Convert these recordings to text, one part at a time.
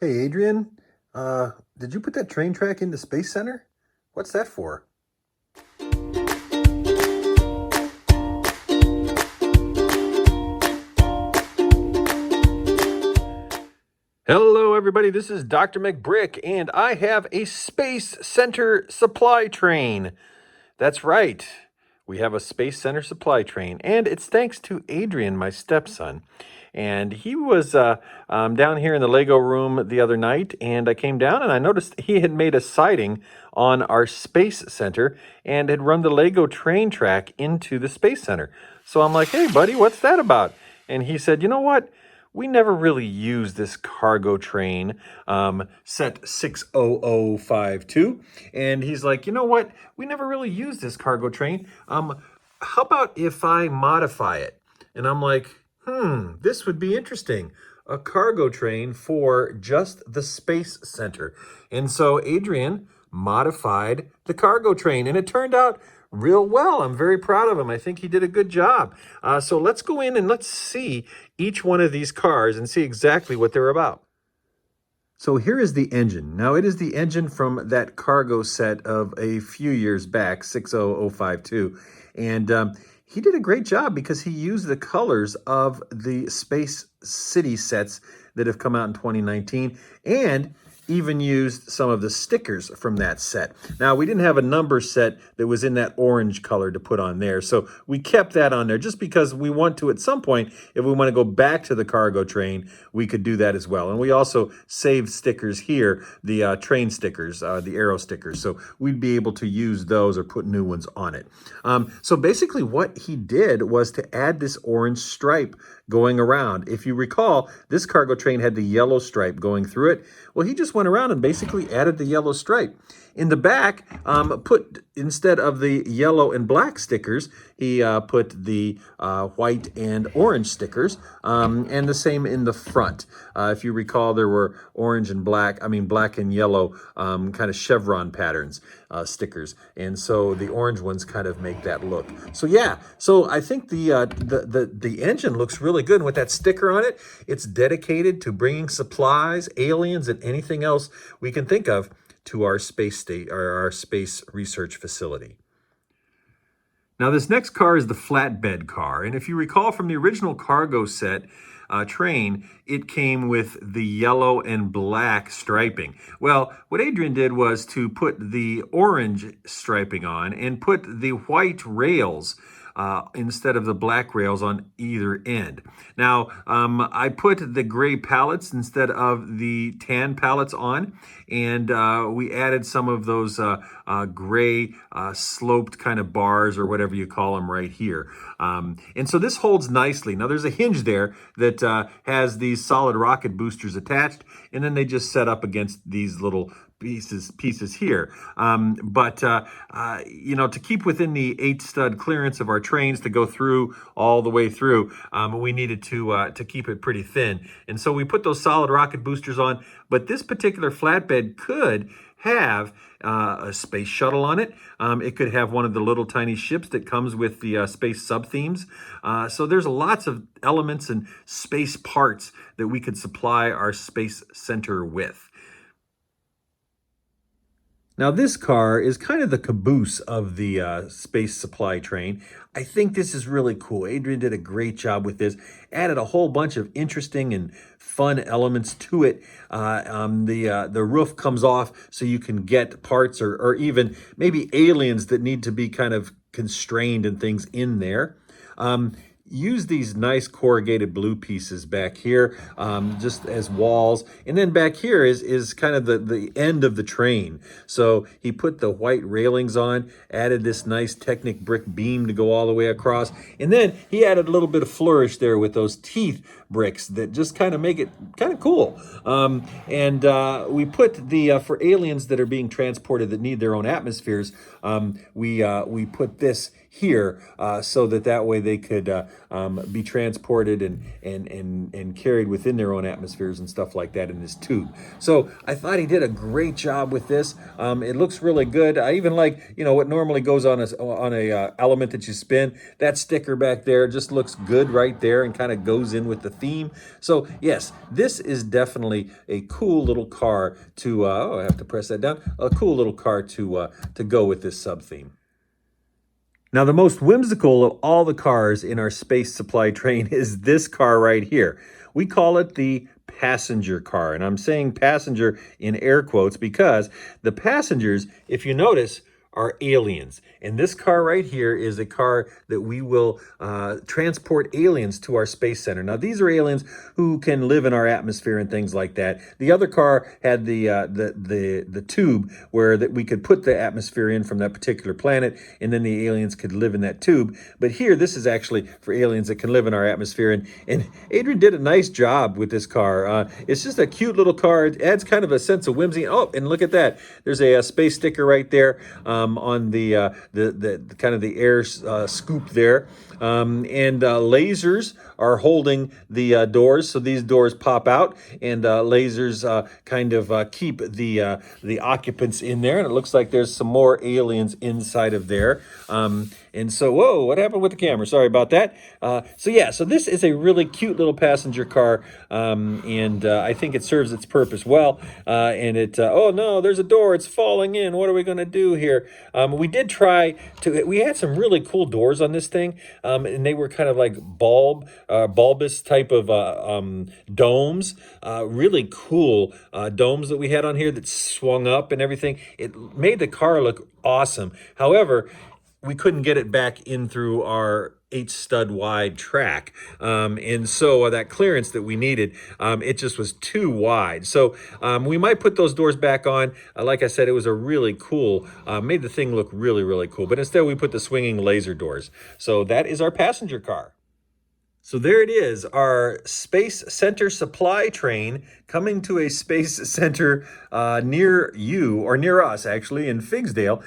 Hey, Adrian, did you put that train track into Space Center? What's that for? Hello, everybody. This is Dr. McBrick, and I have a Space Center supply train. That's right. We have a Space Center supply train, and it's thanks to Adrian, my stepson. And he was down here in the Lego room the other night, and I came down and I noticed he had made a siding on our Space Center and had run the Lego train track into the Space Center. So I'm like, hey, buddy, what's that about? And he said, you know what? We never really used this cargo train, set 60052. And he's like, you know what? We never really used this cargo train. How about if I modify it? And I'm like, this would be interesting. A cargo train for just the Space Center. And so Adrian modified the cargo train, and it turned out real well. I'm very proud of him. I think he did a good job. So let's go in and let's see each one of these cars and see exactly what they're about. So here is the engine. Now it is the engine from that cargo set of a few years back, 60052. And he did a great job because he used the colors of the Space City sets that have come out in 2019 and even used some of the stickers from that set. Now, we didn't have a number set that was in that orange color to put on there, so we kept that on there just because we want to, at some point, if we want to go back to the cargo train, we could do that as well. And we also saved stickers here, the train stickers, the arrow stickers, so we'd be able to use those or put new ones on it. So basically what he did was to add this orange stripe going around. If you recall, this cargo train had the yellow stripe going through it. Well, he just went around and basically added the yellow stripe. In the back, instead of the yellow and black stickers, he put the white and orange stickers, and the same in the front. If you recall, there were black and yellow kind of chevron patterns stickers, and so the orange ones kind of make that look. So yeah, so I think the engine looks really good. And with that sticker on it, it's dedicated to bringing supplies, aliens, and anything else we can think of to our space research facility. Now, this next car is the flatbed car. And if you recall from the original cargo set train, it came with the yellow and black striping. Well, what Adrian did was to put the orange striping on and put the white rails instead of the black rails on either end. Now, I put the gray pallets instead of the tan pallets on, and we added some of those gray sloped kind of bars or whatever you call them right here. And so this holds nicely. Now, there's a hinge there that has these solid rocket boosters attached, and then they just set up against these little pieces here. To keep within the 8-stud clearance of our trains to go through all the way through, we needed to keep it pretty thin. And so we put those solid rocket boosters on, but this particular flatbed could have a space shuttle on it. It could have one of the little tiny ships that comes with the space sub-themes. So there's lots of elements and space parts that we could supply our space center with. Now, this car is kind of the caboose of the space supply train. I think this is really cool. Adrian did a great job with this, added a whole bunch of interesting and fun elements to it. The roof comes off so you can get parts or even maybe aliens that need to be kind of constrained and things in there. Use these nice corrugated blue pieces back here just as walls. And then back here is kind of the end of the train. So he put the white railings on, added this nice Technic brick beam to go all the way across. And then he added a little bit of flourish there with those teeth bricks that just kind of make it kind of cool. We put the, for aliens that are being transported that need their own atmospheres, we put this here so that way they could be transported and carried within their own atmospheres and stuff like that in this tube. So I thought he did a great job with this. It looks really good. I even like, what normally goes on a element that you spin. That sticker back there just looks good right there and kind of goes in with the theme. So yes, this is definitely a cool little car to, oh, I have to press that down, a cool little car to go with this sub-theme. Now, the most whimsical of all the cars in our space supply train is this car right here. We call it the passenger car, and I'm saying passenger in air quotes because the passengers, if you notice, are aliens. And this car right here is a car that we will transport aliens to our space center. Now, these are aliens who can live in our atmosphere and things like that. The other car had the tube where that we could put the atmosphere in from that particular planet, and then the aliens could live in that tube. But here, this is actually for aliens that can live in our atmosphere. And Adrian did a nice job with this car. It's just a cute little car. It adds kind of a sense of whimsy. Oh, and look at that. There's a space sticker right there. On the kind of the air scoop there. And lasers are holding the doors, so these doors pop out, and lasers kind of keep the occupants in there, and it looks like there's some more aliens inside of there. And so, whoa, what happened with the camera? Sorry about that. So yeah, so this is a really cute little passenger car, and I think it serves its purpose well. And it, oh no, there's a door, it's falling in. What are we going to do here? We did try to, we had some really cool doors on this thing, and they were kind of like bulbous type of domes, really cool domes that we had on here that swung up and everything. It made the car look awesome. However, we couldn't get it back in through our 8-stud wide track. And so that clearance that we needed, it just was too wide. So we might put those doors back on. Like I said, it was a really cool, made the thing look really, really cool. But instead we put the swinging laser doors. So that is our passenger car. So there it is, our Space Center supply train coming to a space center near you, or near us actually, in Figsdale.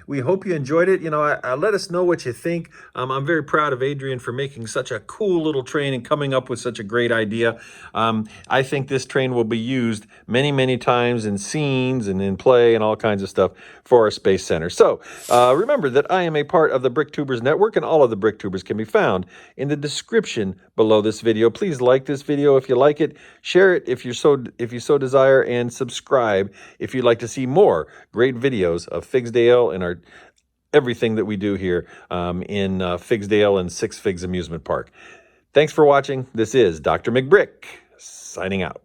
We hope you enjoyed it. You know, let us know what you think. I'm very proud of Adrian for making such a cool little train and coming up with such a great idea. I think this train will be used many, many times in scenes and in play and all kinds of stuff for our space center. So remember that I am a part of the BrickTubers Network, and all of the BrickTubers can be found in the description below this video. Please like this video if you like it, share it if you so desire, and subscribe if you'd like to see more great videos of Figsdale and everything that we do here in Figsdale and Six Figs Amusement Park. Thanks for watching. This is Dr. McBrick signing out.